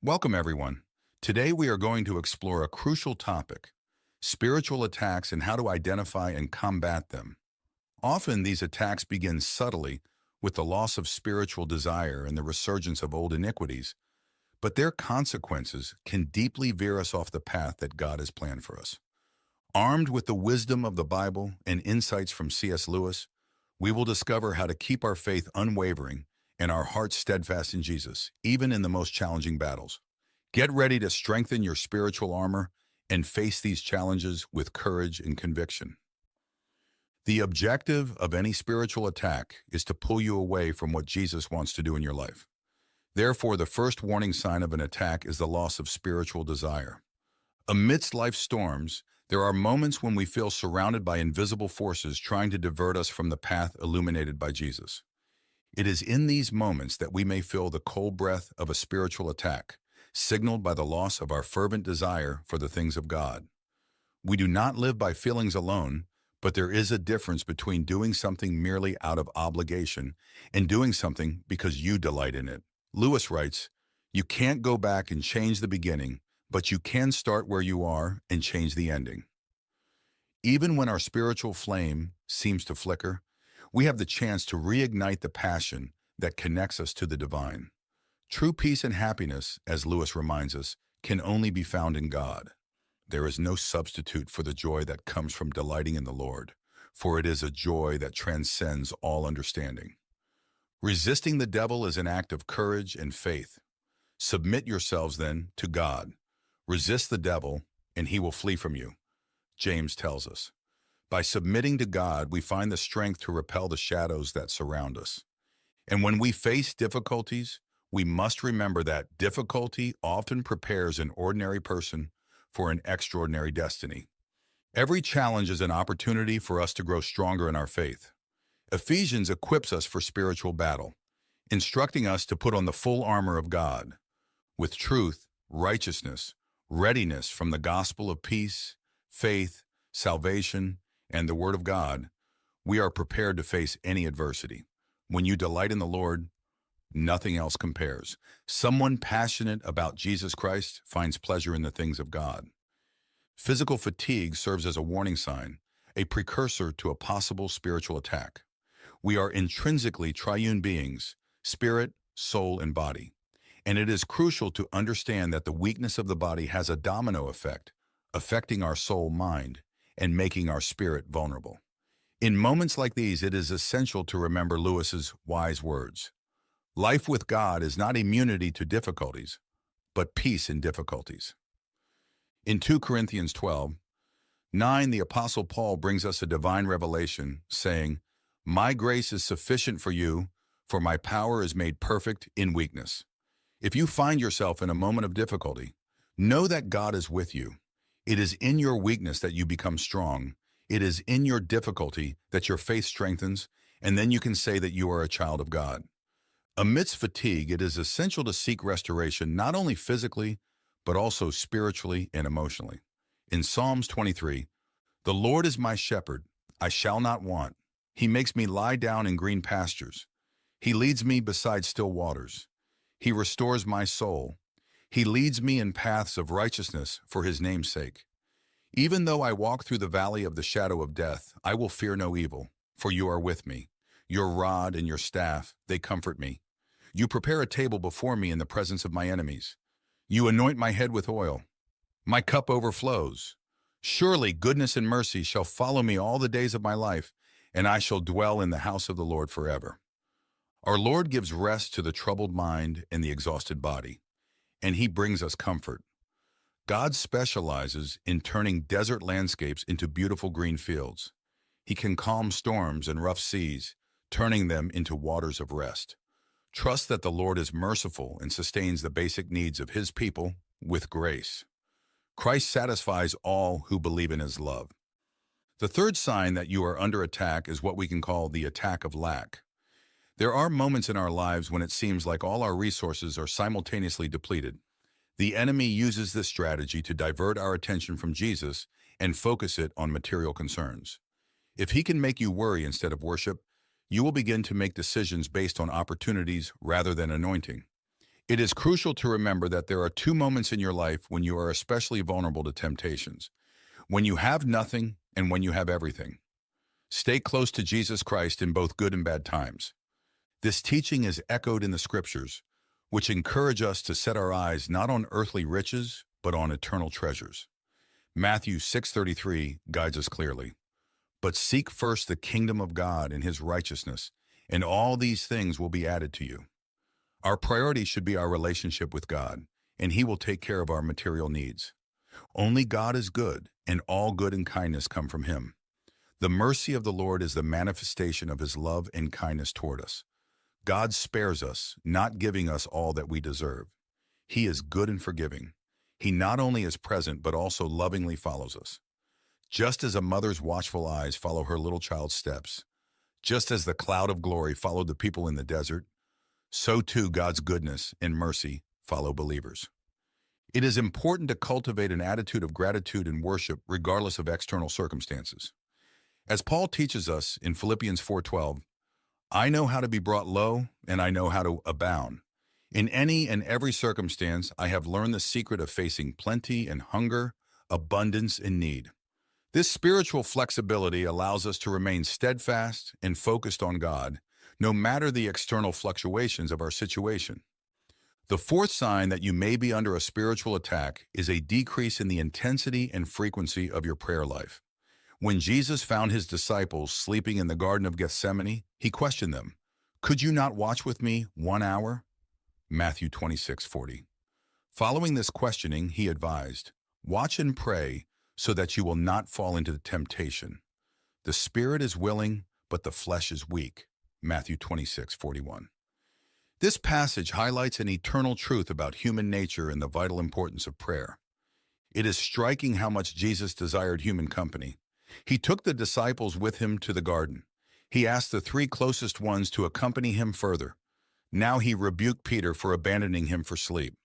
Welcome, everyone. Today we are going to explore a crucial topic, spiritual attacks and how to identify and combat them. Often these attacks begin subtly with the loss of spiritual desire and the resurgence of old iniquities, but their consequences can deeply veer us off the path that God has planned for us. Armed with the wisdom of the Bible and insights from C.S. Lewis, we will discover how to keep our faith unwavering and our hearts steadfast in Jesus, even in the most challenging battles. Get ready to strengthen your spiritual armor and face these challenges with courage and conviction. The objective of any spiritual attack is to pull you away from what Jesus wants to do in your life. Therefore, the first warning sign of an attack is the loss of spiritual desire. Amidst life's storms, there are moments when we feel surrounded by invisible forces trying to divert us from the path illuminated by Jesus. It is in these moments that we may feel the cold breath of a spiritual attack, signaled by the loss of our fervent desire for the things of God. We do not live by feelings alone, but there is a difference between doing something merely out of obligation and doing something because you delight in it. Lewis writes, "You can't go back and change the beginning, but you can start where you are and change the ending." Even when our spiritual flame seems to flicker, we have the chance to reignite the passion that connects us to the divine. True peace and happiness, as Lewis reminds us, can only be found in God. There is no substitute for the joy that comes from delighting in the Lord, for it is a joy that transcends all understanding. Resisting the devil is an act of courage and faith. Submit yourselves, then, to God. Resist the devil, and he will flee from you, James tells us. By submitting to God, we find the strength to repel the shadows that surround us. And when we face difficulties, we must remember that difficulty often prepares an ordinary person for an extraordinary destiny. Every challenge is an opportunity for us to grow stronger in our faith. Ephesians equips us for spiritual battle, instructing us to put on the full armor of God, with truth, righteousness, readiness from the gospel of peace, faith, salvation, and the Word of God. We are prepared to face any adversity. When you delight in the Lord, nothing else compares. Someone passionate about Jesus Christ finds pleasure in the things of God. Physical fatigue serves as a warning sign, a precursor to a possible spiritual attack. We are intrinsically triune beings, spirit, soul, and body. And it is crucial to understand that the weakness of the body has a domino effect, affecting our soul, mind, and making our spirit vulnerable. In moments like these, it is essential to remember Lewis's wise words. Life with God is not immunity to difficulties, but peace in difficulties. In 2 Corinthians 12:9, the Apostle Paul brings us a divine revelation, saying, "My grace is sufficient for you, for my power is made perfect in weakness." If you find yourself in a moment of difficulty, know that God is with you. It is in your weakness that you become strong. It is in your difficulty that your faith strengthens, and then you can say that you are a child of God. Amidst fatigue, it is essential to seek restoration not only physically, but also spiritually and emotionally. In Psalms 23, "The Lord is my shepherd, I shall not want. He makes me lie down in green pastures. He leads me beside still waters. He restores my soul. He leads me in paths of righteousness for his name's sake. Even though I walk through the valley of the shadow of death, I will fear no evil, for you are with me. Your rod and your staff, they comfort me. You prepare a table before me in the presence of my enemies. You anoint my head with oil. My cup overflows. Surely goodness and mercy shall follow me all the days of my life, and I shall dwell in the house of the Lord forever." Our Lord gives rest to the troubled mind and the exhausted body, and he brings us comfort. God specializes in turning desert landscapes into beautiful green fields. He can calm storms and rough seas, turning them into waters of rest. Trust that the Lord is merciful and sustains the basic needs of his people with grace. Christ satisfies all who believe in his love. The third sign that you are under attack is what we can call the attack of lack. There are moments in our lives when it seems like all our resources are simultaneously depleted. The enemy uses this strategy to divert our attention from Jesus and focus it on material concerns. If he can make you worry instead of worship, you will begin to make decisions based on opportunities rather than anointing. It is crucial to remember that there are two moments in your life when you are especially vulnerable to temptations: when you have nothing and when you have everything. Stay close to Jesus Christ in both good and bad times. This teaching is echoed in the scriptures, which encourage us to set our eyes not on earthly riches, but on eternal treasures. Matthew 6:33 guides us clearly. But seek first the kingdom of God and his righteousness, and all these things will be added to you. Our priority should be our relationship with God, and he will take care of our material needs. Only God is good, and all good and kindness come from him. The mercy of the Lord is the manifestation of his love and kindness toward us. God spares us, not giving us all that we deserve. He is good and forgiving. He not only is present, but also lovingly follows us. Just as a mother's watchful eyes follow her little child's steps, just as the cloud of glory followed the people in the desert, so too God's goodness and mercy follow believers. It is important to cultivate an attitude of gratitude and worship regardless of external circumstances. As Paul teaches us in Philippians 4:12, I know how to be brought low, and I know how to abound. In any and every circumstance, I have learned the secret of facing plenty and hunger, abundance and need. This spiritual flexibility allows us to remain steadfast and focused on God, no matter the external fluctuations of our situation. The fourth sign that you may be under a spiritual attack is a decrease in the intensity and frequency of your prayer life. When Jesus found his disciples sleeping in the Garden of Gethsemane, he questioned them, "Could you not watch with me 1 hour?" Matthew 26:40. Following this questioning, he advised, "Watch and pray so that you will not fall into temptation. The spirit is willing, but the flesh is weak." Matthew 26:41. This passage highlights an eternal truth about human nature and the vital importance of prayer. It is striking how much Jesus desired human company. He took the disciples with him to the garden. He asked the three closest ones to accompany him further. Now he rebuked Peter for abandoning him for sleep.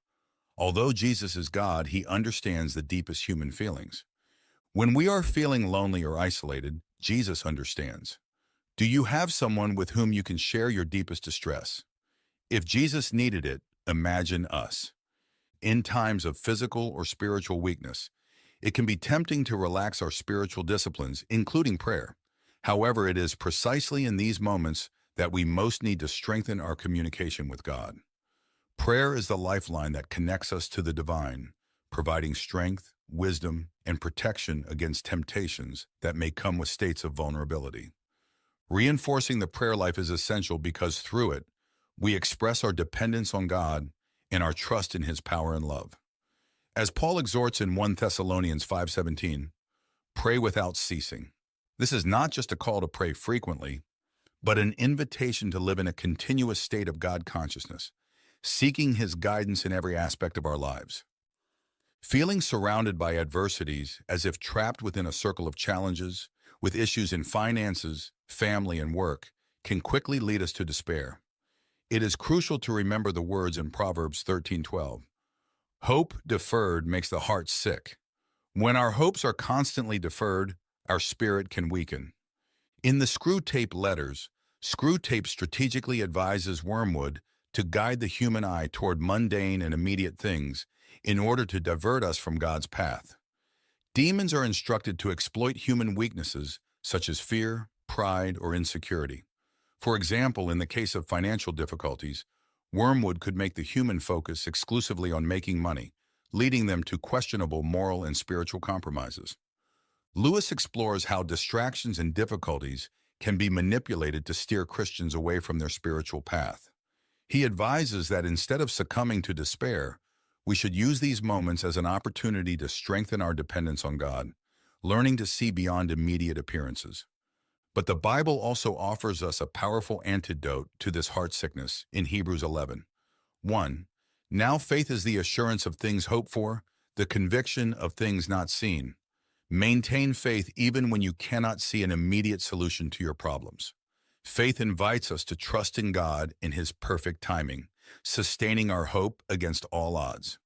Although Jesus is God, he understands the deepest human feelings. When we are feeling lonely or isolated, Jesus understands. Do you have someone with whom you can share your deepest distress? If Jesus needed it, imagine us. In times of physical or spiritual weakness, it can be tempting to relax our spiritual disciplines, including prayer. However, it is precisely in these moments that we most need to strengthen our communication with God. Prayer is the lifeline that connects us to the divine, providing strength, wisdom, and protection against temptations that may come with states of vulnerability. Reinforcing the prayer life is essential because through it, we express our dependence on God and our trust in his power and love. As Paul exhorts in 1 Thessalonians 5:17, pray without ceasing. This is not just a call to pray frequently, but an invitation to live in a continuous state of God consciousness, seeking his guidance in every aspect of our lives. Feeling surrounded by adversities as if trapped within a circle of challenges, with issues in finances, family, and work, can quickly lead us to despair. It is crucial to remember the words in Proverbs 13:12. Hope deferred makes the heart sick. When our hopes are constantly deferred, our spirit can weaken. In the Screw Tape Letters, Screw Tape strategically advises Wormwood to guide the human eye toward mundane and immediate things in order to divert us from God's path. Demons are instructed to exploit human weaknesses such as fear, pride, or insecurity. For example, in the case of financial difficulties, Wormwood could make the human focus exclusively on making money, leading them to questionable moral and spiritual compromises. Lewis explores how distractions and difficulties can be manipulated to steer Christians away from their spiritual path. He advises that instead of succumbing to despair, we should use these moments as an opportunity to strengthen our dependence on God, learning to see beyond immediate appearances. But the Bible also offers us a powerful antidote to this heart sickness in Hebrews 11. 1. Now faith is the assurance of things hoped for, the conviction of things not seen. Maintain faith even when you cannot see an immediate solution to your problems. Faith invites us to trust in God in his perfect timing, sustaining our hope against all odds.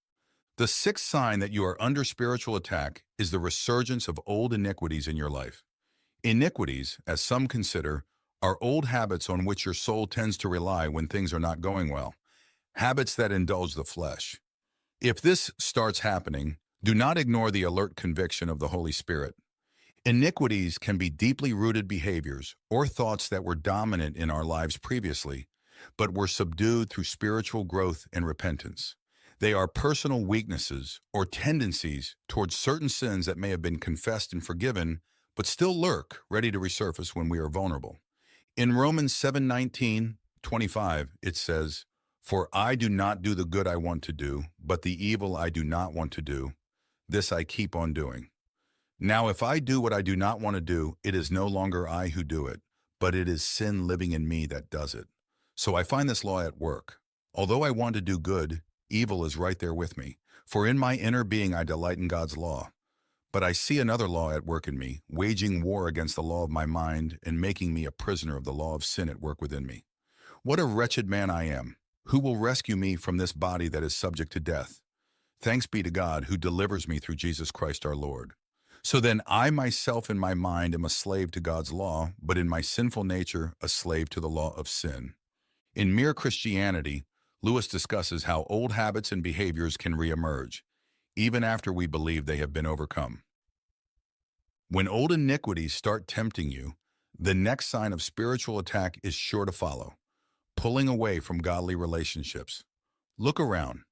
The sixth sign that you are under spiritual attack is the resurgence of old iniquities in your life. Iniquities, as some consider, are old habits on which your soul tends to rely when things are not going well. Habits that indulge the flesh. If this starts happening, do not ignore the alert conviction of the Holy Spirit. Iniquities can be deeply rooted behaviors or thoughts that were dominant in our lives previously, but were subdued through spiritual growth and repentance. They are personal weaknesses or tendencies towards certain sins that may have been confessed and forgiven, but still lurk, ready to resurface when we are vulnerable. In Romans 7:19-25, it says, "For I do not do the good I want to do, but the evil I do not want to do, this I keep on doing. Now if I do what I do not want to do, it is no longer I who do it, but it is sin living in me that does it. So I find this law at work. Although I want to do good, evil is right there with me. For in my inner being I delight in God's law. But I see another law at work in me, waging war against the law of my mind and making me a prisoner of the law of sin at work within me. What a wretched man I am! Who will rescue me from this body that is subject to death? Thanks be to God who delivers me through Jesus Christ our Lord. So then I myself in my mind am a slave to God's law, but in my sinful nature a slave to the law of sin." In Mere Christianity, Lewis discusses how old habits and behaviors can reemerge, even after we believe they have been overcome. When old iniquities start tempting you, the next sign of spiritual attack is sure to follow: pulling away from godly relationships. Look around.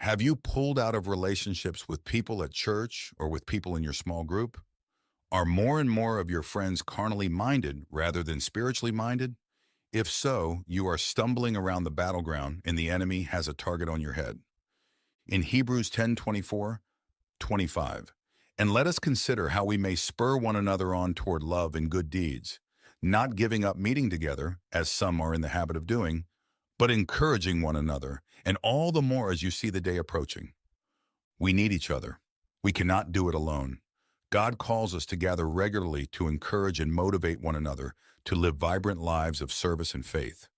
Have you pulled out of relationships with people at church or with people in your small group? Are more and more of your friends carnally minded rather than spiritually minded? If so, you are stumbling around the battleground and the enemy has a target on your head. In Hebrews 10:24-25, "And let us consider how we may spur one another on toward love and good deeds, not giving up meeting together, as some are in the habit of doing, but encouraging one another, and all the more as you see the day approaching." We need each other. We cannot do it alone. God calls us to gather regularly to encourage and motivate one another to live vibrant lives of service and faith.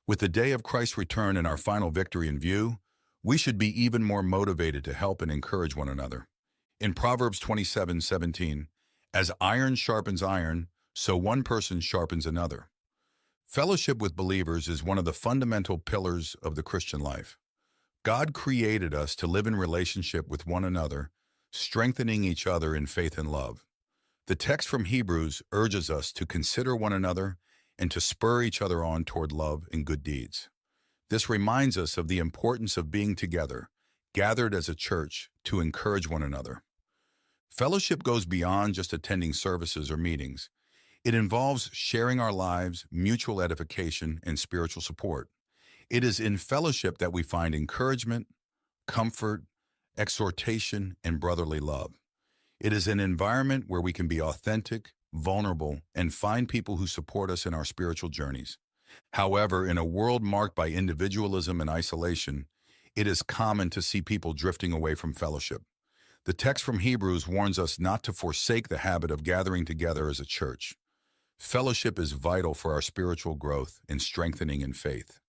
With the day of Christ's return and our final victory in view, we should be even more motivated to help and encourage one another. In Proverbs 27:17, "As iron sharpens iron, so one person sharpens another." Fellowship with believers is one of the fundamental pillars of the Christian life. God created us to live in relationship with one another, strengthening each other in faith and love. The text from Hebrews urges us to consider one another and to spur each other on toward love and good deeds. This reminds us of the importance of being together, gathered as a church to encourage one another. Fellowship goes beyond just attending services or meetings. It involves sharing our lives, mutual edification, and spiritual support. It is in fellowship that we find encouragement, comfort, exhortation, and brotherly love. It is an environment where we can be authentic, vulnerable, and find people who support us in our spiritual journeys. However, in a world marked by individualism and isolation, it is common to see people drifting away from fellowship. The text from Hebrews warns us not to forsake the habit of gathering together as a church. Fellowship is vital for our spiritual growth and strengthening in faith.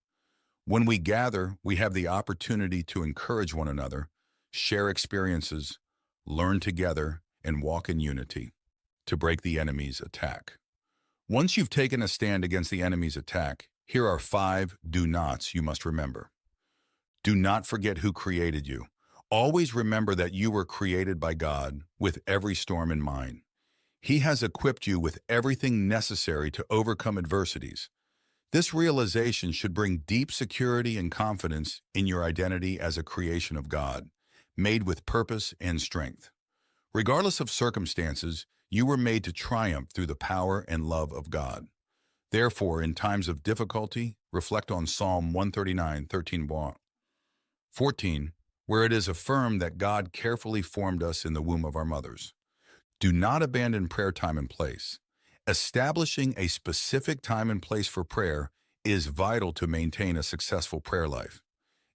When we gather, we have the opportunity to encourage one another, share experiences, learn together, and walk in unity to break the enemy's attack. Once you've taken a stand against the enemy's attack, here are 5 do-nots you must remember. Do not forget who created you. Always remember that you were created by God with every storm in mind. He has equipped you with everything necessary to overcome adversities. This realization should bring deep security and confidence in your identity as a creation of God, made with purpose and strength. Regardless of circumstances, you were made to triumph through the power and love of God. Therefore, in times of difficulty, reflect on Psalm 139:13-14, where it is affirmed that God carefully formed us in the womb of our mothers. Do not abandon prayer time and place. Establishing a specific time and place for prayer is vital to maintain a successful prayer life.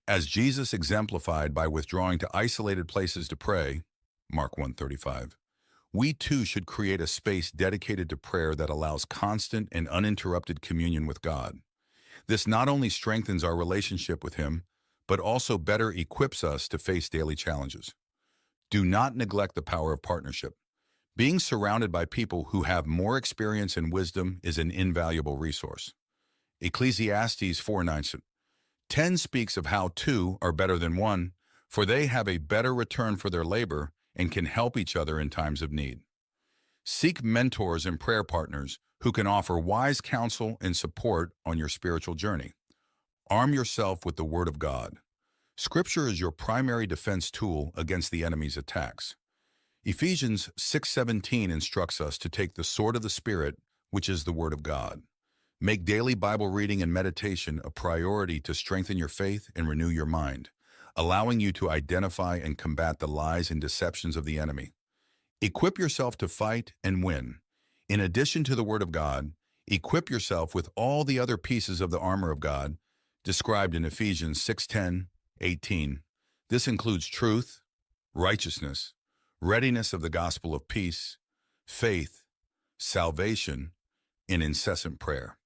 As Jesus exemplified by withdrawing to isolated places to pray, Mark 1:35, we too should create a space dedicated to prayer that allows constant and uninterrupted communion with God. This not only strengthens our relationship with Him, but also better equips us to face daily challenges. Do not neglect the power of partnership. Being surrounded by people who have more experience and wisdom is an invaluable resource. Ecclesiastes 4:9, 10 speaks of how two are better than one, for they have a better return for their labor and can help each other in times of need. Seek mentors and prayer partners who can offer wise counsel and support on your spiritual journey. Arm yourself with the Word of God. Scripture is your primary defense tool against the enemy's attacks. Ephesians 6:17 instructs us to take the sword of the Spirit, which is the Word of God. Make daily Bible reading and meditation a priority to strengthen your faith and renew your mind, allowing you to identify and combat the lies and deceptions of the enemy. Equip yourself to fight and win. In addition to the Word of God, equip yourself with all the other pieces of the armor of God described in Ephesians 6:10-18. This includes truth, righteousness, readiness of the gospel of peace, faith, salvation, and incessant prayer.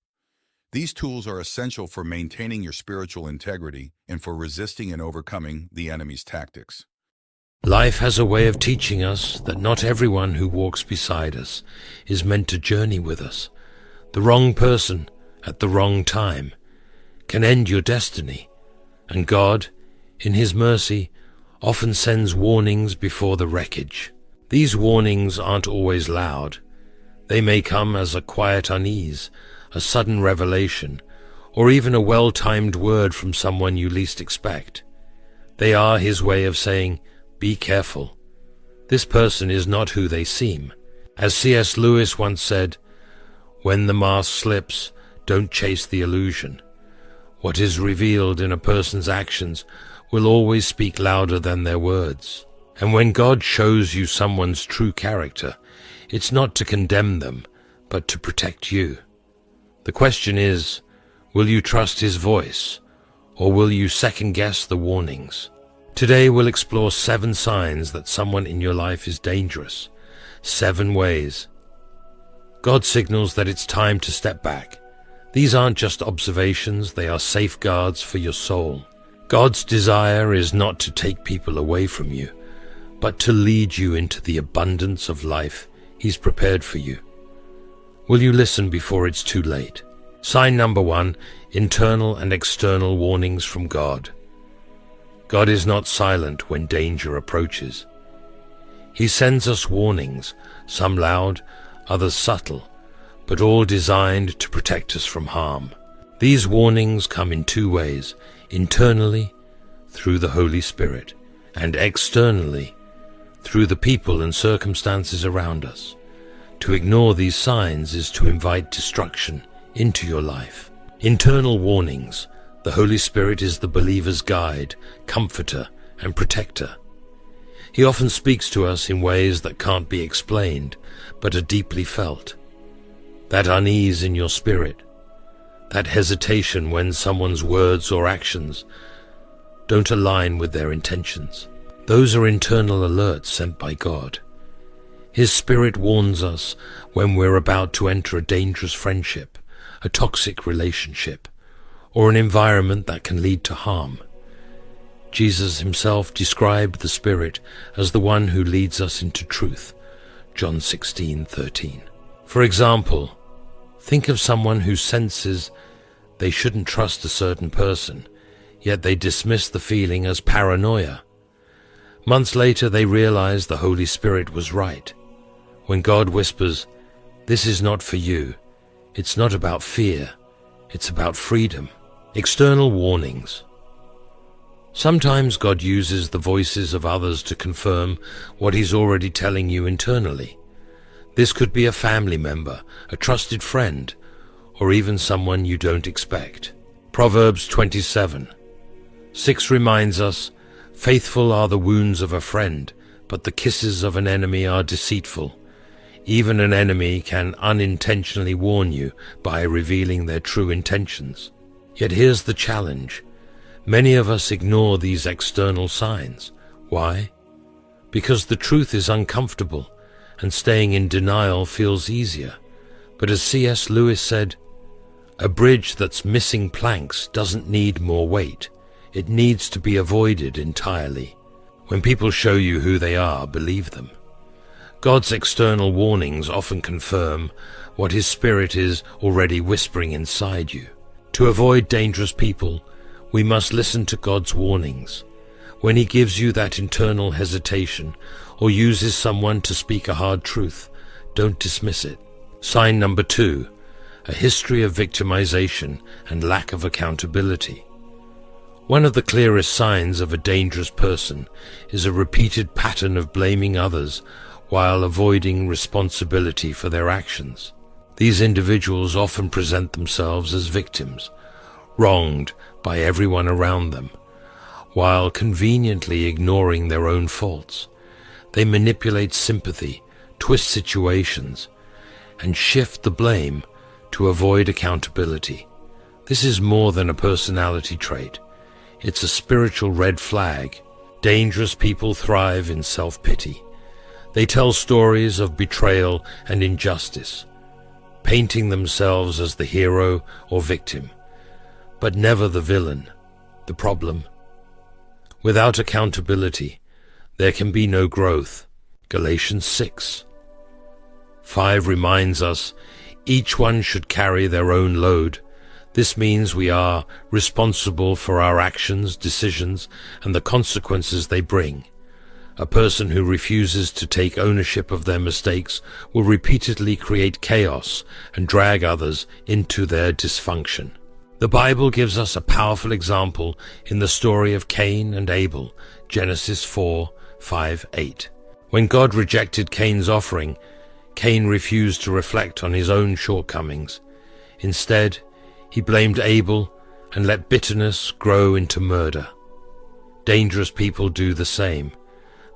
These tools are essential for maintaining your spiritual integrity and for resisting and overcoming the enemy's tactics. Life has a way of teaching us that not everyone who walks beside us is meant to journey with us. The wrong person at the wrong time can end your destiny, and God, in His mercy, often sends warnings before the wreckage. These warnings aren't always loud. They may come as a quiet unease, a sudden revelation, or even a well-timed word from someone you least expect. They are His way of saying, "Be careful. This person is not who they seem." As C.S. Lewis once said, "When the mask slips, don't chase the illusion. What is revealed in a person's actions will always speak louder than their words." And when God shows you someone's true character, it's not to condemn them, but to protect you. The question is, will you trust His voice, or will you second-guess the warnings? Today we'll explore 7 signs that someone in your life is dangerous. 7 ways. God signals that it's time to step back. These aren't just observations, they are safeguards for your soul. God's desire is not to take people away from you, but to lead you into the abundance of life He's prepared for you. Will you listen before it's too late? Sign number 1, internal and external warnings from God. God is not silent when danger approaches. He sends us warnings, some loud, others subtle, but all designed to protect us from harm. These warnings come in 2 ways, internally, through the Holy Spirit, and externally, through the people and circumstances around us. To ignore these signs is to invite destruction into your life. Internal warnings. The Holy Spirit is the believer's guide, comforter, and protector. He often speaks to us in ways that can't be explained, but are deeply felt. That unease in your spirit, that hesitation when someone's words or actions don't align with their intentions. Those are internal alerts sent by God. His Spirit warns us when we're about to enter a dangerous friendship, a toxic relationship, or an environment that can lead to harm. Jesus Himself described the Spirit as the one who leads us into truth, John 16:13. For example, think of someone who senses they shouldn't trust a certain person, yet they dismiss the feeling as paranoia. Months later, they realize the Holy Spirit was right. When God whispers, "This is not for you," it's not about fear, it's about freedom. External warnings. Sometimes God uses the voices of others to confirm what He's already telling you internally. This could be a family member, a trusted friend, or even someone you don't expect. Proverbs 27:6 reminds us, "Faithful are the wounds of a friend, but the kisses of an enemy are deceitful." Even an enemy can unintentionally warn you by revealing their true intentions. Yet here's the challenge. Many of us ignore these external signs. Why? Because the truth is uncomfortable, and staying in denial feels easier. But as C.S. Lewis said, "A bridge that's missing planks doesn't need more weight. It needs to be avoided entirely." When people show you who they are, believe them. God's external warnings often confirm what His Spirit is already whispering inside you. To avoid dangerous people, We must listen to God's warnings. When He gives you that internal hesitation or uses someone to speak a hard truth, don't dismiss it. Sign number 2, a history of victimization and lack of accountability. One of the clearest signs of a dangerous person is a repeated pattern of blaming others while avoiding responsibility for their actions. These individuals often present themselves as victims, wronged by everyone around them, while conveniently ignoring their own faults. They manipulate sympathy, twist situations, and shift the blame to avoid accountability. This is more than a personality trait. It's a spiritual red flag. Dangerous people thrive in self-pity. They tell stories of betrayal and injustice, painting themselves as the hero or victim, but never the villain, the problem. Without accountability, there can be no growth. Galatians 6:5 reminds us, each one should carry their own load. This means we are responsible for our actions, decisions, and the consequences they bring. A person who refuses to take ownership of their mistakes will repeatedly create chaos and drag others into their dysfunction. The Bible gives us a powerful example in the story of Cain and Abel, Genesis 4:5-8. When God rejected Cain's offering, Cain refused to reflect on his own shortcomings. Instead, he blamed Abel and let bitterness grow into murder. Dangerous people do the same.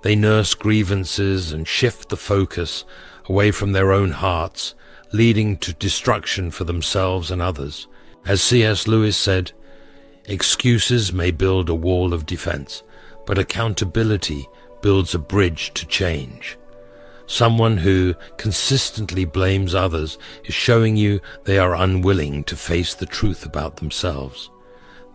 They nurse grievances and shift the focus away from their own hearts, leading to destruction for themselves and others. As C.S. Lewis said, excuses may build a wall of defense, but accountability builds a bridge to change. Someone who consistently blames others is showing you they are unwilling to face the truth about themselves.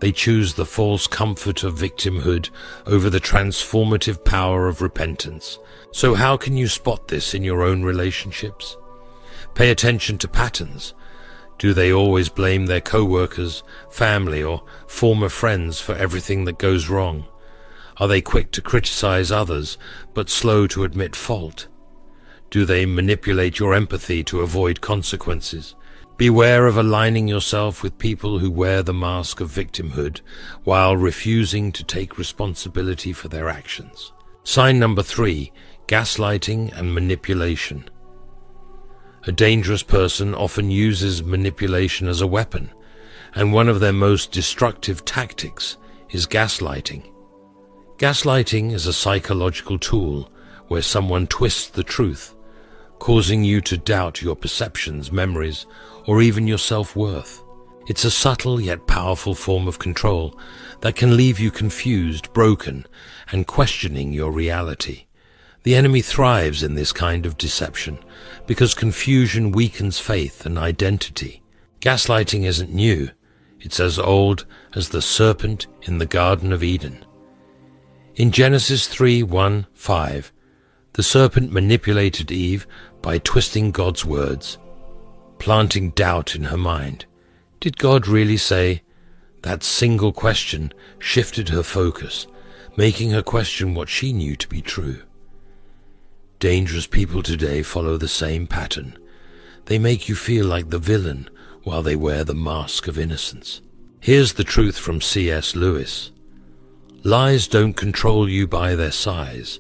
They choose the false comfort of victimhood over the transformative power of repentance. So how can you spot this in your own relationships? Pay attention to patterns. Do they always blame their co-workers, family, or former friends for everything that goes wrong? Are they quick to criticize others, but slow to admit fault? Do they manipulate your empathy to avoid consequences? Beware of aligning yourself with people who wear the mask of victimhood while refusing to take responsibility for their actions. Sign number 3, gaslighting and manipulation. A dangerous person often uses manipulation as a weapon, and one of their most destructive tactics is gaslighting. Gaslighting is a psychological tool where someone twists the truth, causing you to doubt your perceptions, memories, or even your self-worth. It's a subtle yet powerful form of control that can leave you confused, broken, and questioning your reality. The enemy thrives in this kind of deception because confusion weakens faith and identity. Gaslighting isn't new. It's as old as the serpent in the Garden of Eden. In Genesis 3:1-5, the serpent manipulated Eve by twisting God's words, planting doubt in her mind. Did God really say? That single question shifted her focus, making her question what she knew to be true. Dangerous people today follow the same pattern. They make you feel like the villain while they wear the mask of innocence. Here's the truth from C.S. Lewis. Lies don't control you by their size.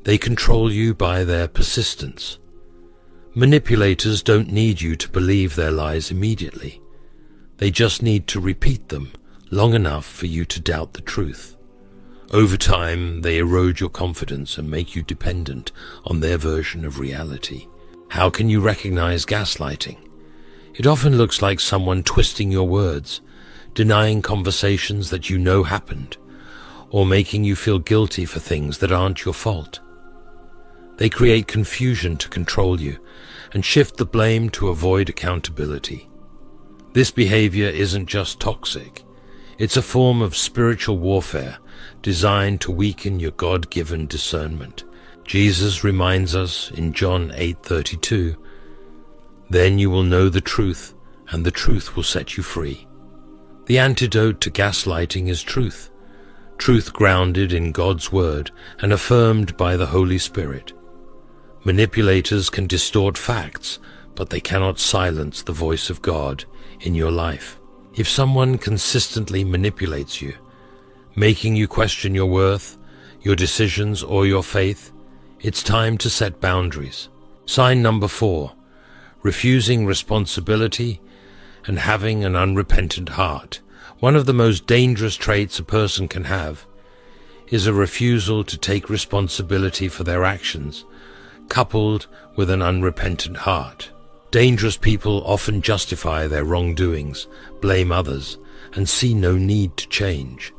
They control you by their persistence. Manipulators don't need you to believe their lies immediately. They just need to repeat them long enough for you to doubt the truth. Over time, they erode your confidence and make you dependent on their version of reality. How can you recognize gaslighting? It often looks like someone twisting your words, denying conversations that you know happened, or making you feel guilty for things that aren't your fault. They create confusion to control you and shift the blame to avoid accountability. This behavior isn't just toxic. It's a form of spiritual warfare designed to weaken your God-given discernment. Jesus reminds us in John 8:32, "Then you will know the truth, and the truth will set you free." The antidote to gaslighting is truth. Truth grounded in God's word and affirmed by the Holy Spirit. Manipulators can distort facts, but they cannot silence the voice of God in your life. If someone consistently manipulates you, making you question your worth, your decisions, or your faith, it's time to set boundaries. Sign number 4, refusing responsibility and having an unrepentant heart. One of the most dangerous traits a person can have is a refusal to take responsibility for their actions, coupled with an unrepentant heart. Dangerous people often justify their wrongdoings, blame others, and see no need to change.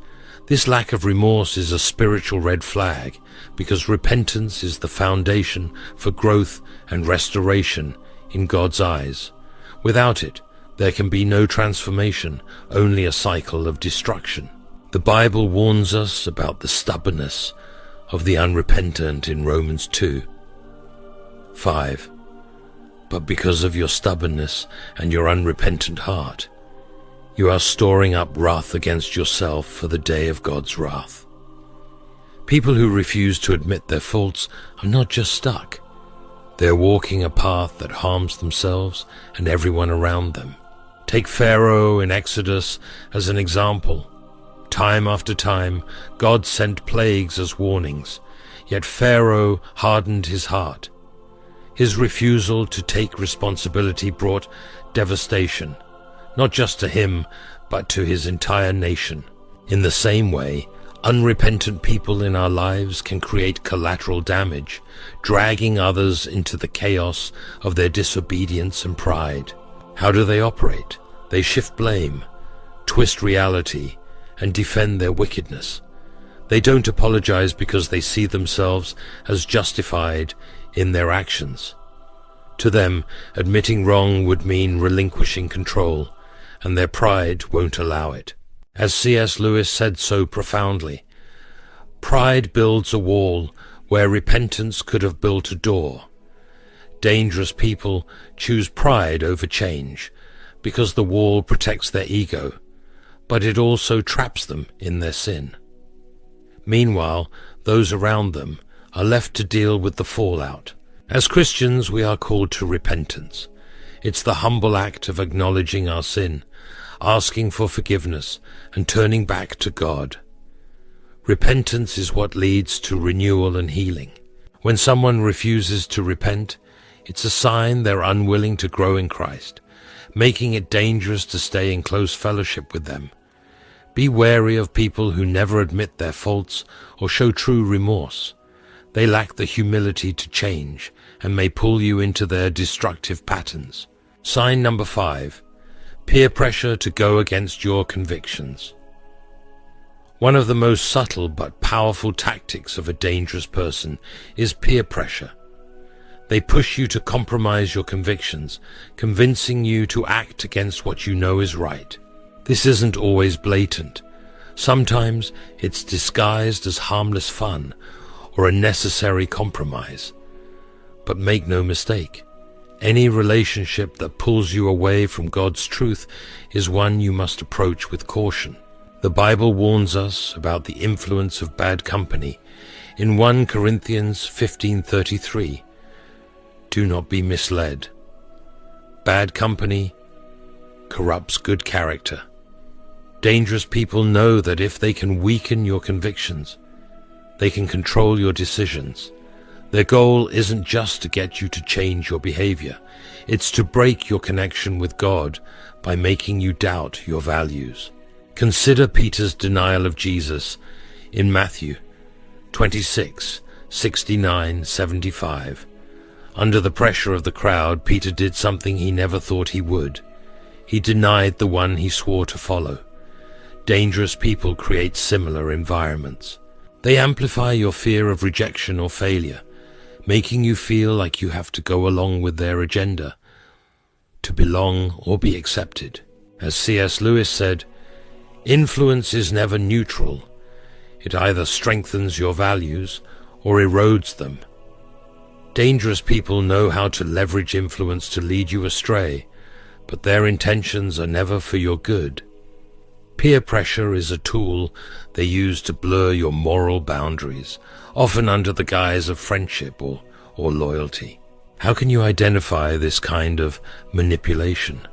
This lack of remorse is a spiritual red flag, because repentance is the foundation for growth and restoration in God's eyes. Without it, there can be no transformation, only a cycle of destruction. The Bible warns us about the stubbornness of the unrepentant in Romans 2:5. But because of your stubbornness and your unrepentant heart, you are storing up wrath against yourself for the day of God's wrath. People who refuse to admit their faults are not just stuck. They're walking a path that harms themselves and everyone around them. Take Pharaoh in Exodus as an example. Time after time, God sent plagues as warnings, yet Pharaoh hardened his heart. His refusal to take responsibility brought devastation, not just to him, but to his entire nation. In the same way, unrepentant people in our lives can create collateral damage, dragging others into the chaos of their disobedience and pride. How do they operate? They shift blame, twist reality, and defend their wickedness. They don't apologize because they see themselves as justified in their actions. To them, admitting wrong would mean relinquishing control, and their pride won't allow it. As C.S. Lewis said so profoundly, pride builds a wall where repentance could have built a door. Dangerous people choose pride over change because the wall protects their ego, but it also traps them in their sin. Meanwhile, those around them are left to deal with the fallout. As Christians, we are called to repentance. It's the humble act of acknowledging our sin, asking for forgiveness, and turning back to God. Repentance is what leads to renewal and healing. When someone refuses to repent, it's a sign they're unwilling to grow in Christ, making it dangerous to stay in close fellowship with them. Be wary of people who never admit their faults or show true remorse. They lack the humility to change and may pull you into their destructive patterns. Sign number 5, peer pressure to go against your convictions. One of the most subtle but powerful tactics of a dangerous person is peer pressure. They push you to compromise your convictions, convincing you to act against what you know is right. This isn't always blatant. Sometimes it's disguised as harmless fun or a necessary compromise. But make no mistake, any relationship that pulls you away from God's truth is one you must approach with caution. The Bible warns us about the influence of bad company in 1 Corinthians 15:33. Do not be misled. Bad company corrupts good character. Dangerous people know that if they can weaken your convictions, they can control your decisions. Their goal isn't just to get you to change your behavior. It's to break your connection with God by making you doubt your values. Consider Peter's denial of Jesus in Matthew 26:69-75. Under the pressure of the crowd, Peter did something he never thought he would. He denied the one he swore to follow. Dangerous people create similar environments. They amplify your fear of rejection or failure, making you feel like you have to go along with their agenda to belong or be accepted. As C.S. Lewis said, influence is never neutral. It either strengthens your values or erodes them. Dangerous people know how to leverage influence to lead you astray, but their intentions are never for your good. Peer pressure is a tool they use to blur your moral boundaries, often under the guise of friendship or loyalty. How can you identify this kind of manipulation?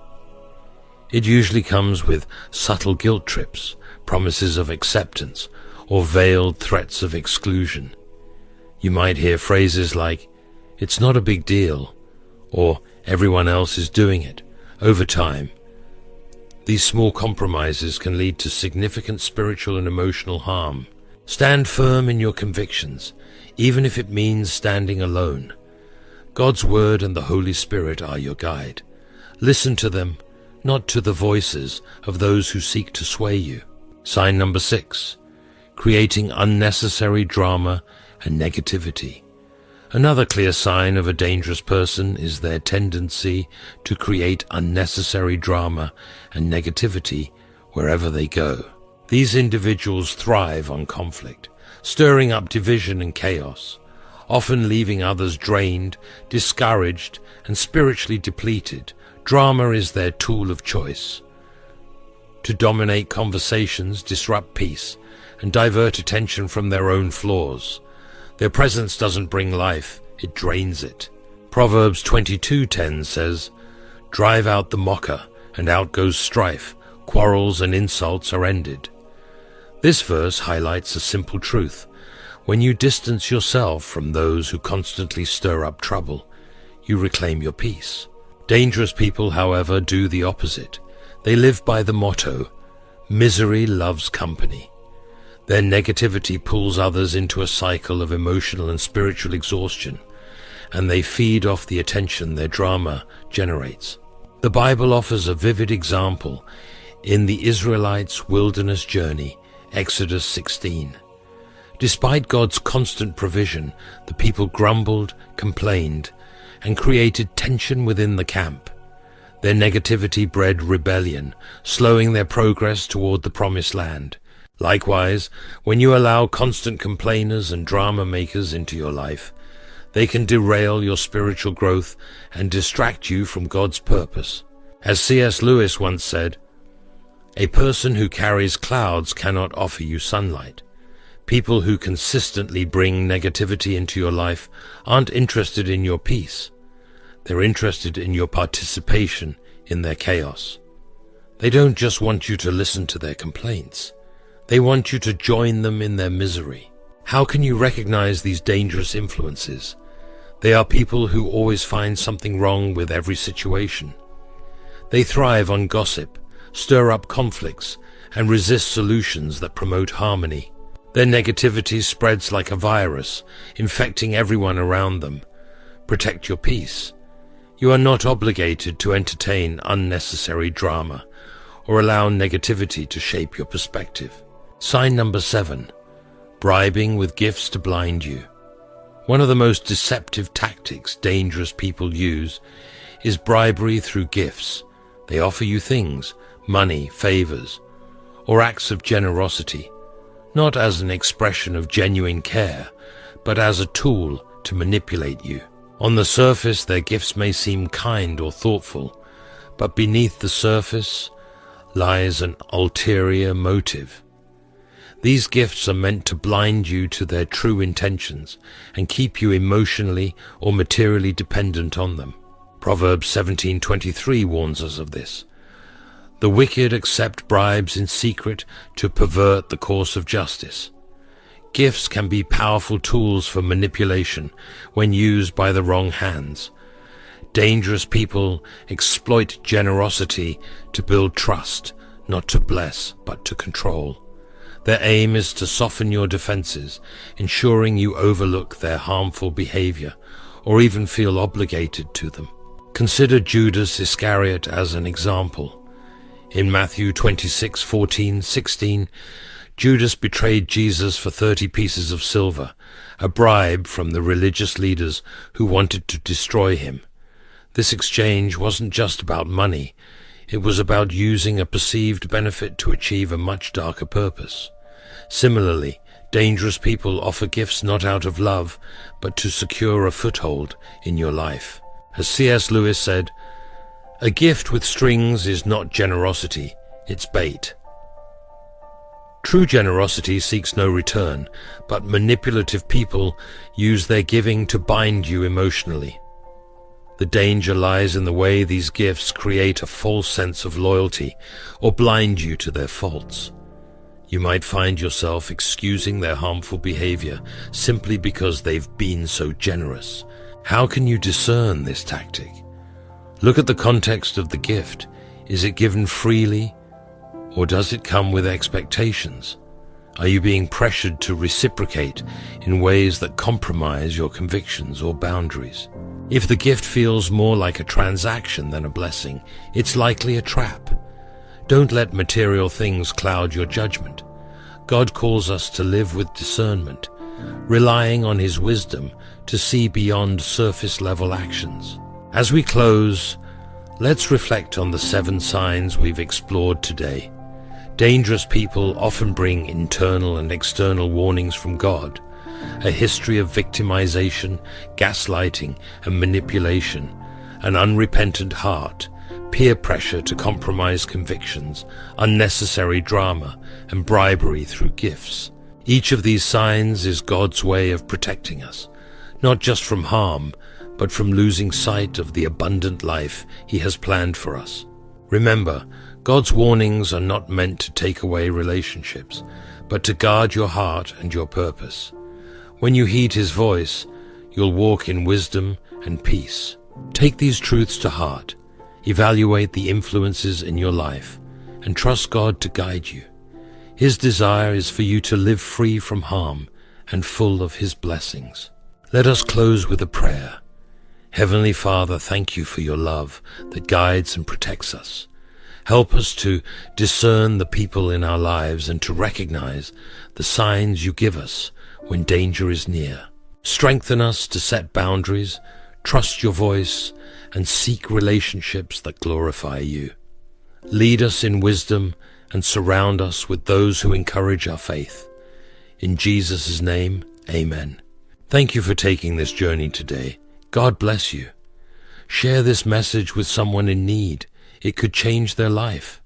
It usually comes with subtle guilt trips, promises of acceptance, or veiled threats of exclusion. You might hear phrases like, "It's not a big deal," or "Everyone else is doing it." Over time, these small compromises can lead to significant spiritual and emotional harm. Stand firm in your convictions, even if it means standing alone. God's Word and the Holy Spirit are your guide. Listen to them, not to the voices of those who seek to sway you. Sign number 6, creating unnecessary drama and negativity. Another clear sign of a dangerous person is their tendency to create unnecessary drama and negativity wherever they go. These individuals thrive on conflict, stirring up division and chaos, often leaving others drained, discouraged, and spiritually depleted. Drama is their tool of choice to dominate conversations, disrupt peace, and divert attention from their own flaws. Their presence doesn't bring life, it drains it. Proverbs 22:10 says, "Drive out the mocker, and out goes strife. Quarrels and insults are ended." This verse highlights a simple truth. When you distance yourself from those who constantly stir up trouble, you reclaim your peace. Dangerous people, however, do the opposite. They live by the motto, "Misery loves company." Their negativity pulls others into a cycle of emotional and spiritual exhaustion, and they feed off the attention their drama generates. The Bible offers a vivid example in the Israelites' wilderness journey, Exodus 16. Despite God's constant provision, the people grumbled, complained, and created tension within the camp. Their negativity bred rebellion, slowing their progress toward the promised land. Likewise, when you allow constant complainers and drama makers into your life, they can derail your spiritual growth and distract you from God's purpose. As C.S. Lewis once said, "A person who carries clouds cannot offer you sunlight." People who consistently bring negativity into your life aren't interested in your peace. They're interested in your participation in their chaos. They don't just want you to listen to their complaints. They want you to join them in their misery. How can you recognize these dangerous influences? They are people who always find something wrong with every situation. They thrive on gossip, stir up conflicts, and resist solutions that promote harmony. Their negativity spreads like a virus, infecting everyone around them. Protect your peace. You are not obligated to entertain unnecessary drama or allow negativity to shape your perspective. Sign number 7, bribing with gifts to blind you. One of the most deceptive tactics dangerous people use is bribery through gifts. They offer you things, money, favors, or acts of generosity, not as an expression of genuine care, but as a tool to manipulate you. On the surface, their gifts may seem kind or thoughtful, but beneath the surface lies an ulterior motive. These gifts are meant to blind you to their true intentions and keep you emotionally or materially dependent on them. Proverbs 17:23 warns us of this. The wicked accept bribes in secret to pervert the course of justice. Gifts can be powerful tools for manipulation when used by the wrong hands. Dangerous people exploit generosity to build trust, not to bless, but to control. Their aim is to soften your defenses, ensuring you overlook their harmful behavior or even feel obligated to them. Consider Judas Iscariot as an example. In Matthew 26:14-16, Judas betrayed Jesus for 30 pieces of silver, a bribe from the religious leaders who wanted to destroy him. This exchange wasn't just about money. It was about using a perceived benefit to achieve a much darker purpose. Similarly, dangerous people offer gifts not out of love, but to secure a foothold in your life. As C.S. Lewis said, "A gift with strings is not generosity, it's bait." True generosity seeks no return, but manipulative people use their giving to bind you emotionally. The danger lies in the way these gifts create a false sense of loyalty or blind you to their faults. You might find yourself excusing their harmful behavior simply because they've been so generous. How can you discern this tactic? Look at the context of the gift. Is it given freely, or does it come with expectations? Are you being pressured to reciprocate in ways that compromise your convictions or boundaries? If the gift feels more like a transaction than a blessing, it's likely a trap. Don't let material things cloud your judgment. God calls us to live with discernment, relying on His wisdom to see beyond surface-level actions. As we close, let's reflect on the 7 signs we've explored today. Dangerous people often bring internal and external warnings from God. A history of victimization, gaslighting, and manipulation, an unrepentant heart, peer pressure to compromise convictions, unnecessary drama, and bribery through gifts. Each of these signs is God's way of protecting us, not just from harm, but from losing sight of the abundant life He has planned for us. Remember, God's warnings are not meant to take away relationships, but to guard your heart and your purpose. When you heed His voice, you'll walk in wisdom and peace. Take these truths to heart. Evaluate the influences in your life and trust God to guide you. His desire is for you to live free from harm and full of His blessings. Let us close with a prayer. Heavenly Father, thank You for Your love that guides and protects us. Help us to discern the people in our lives and to recognize the signs You give us when danger is near. Strengthen us to set boundaries, trust Your voice, and seek relationships that glorify You. Lead us in wisdom and surround us with those who encourage our faith. In Jesus' name, amen. Thank you for taking this journey today. God bless you. Share this message with someone in need. It could change their life.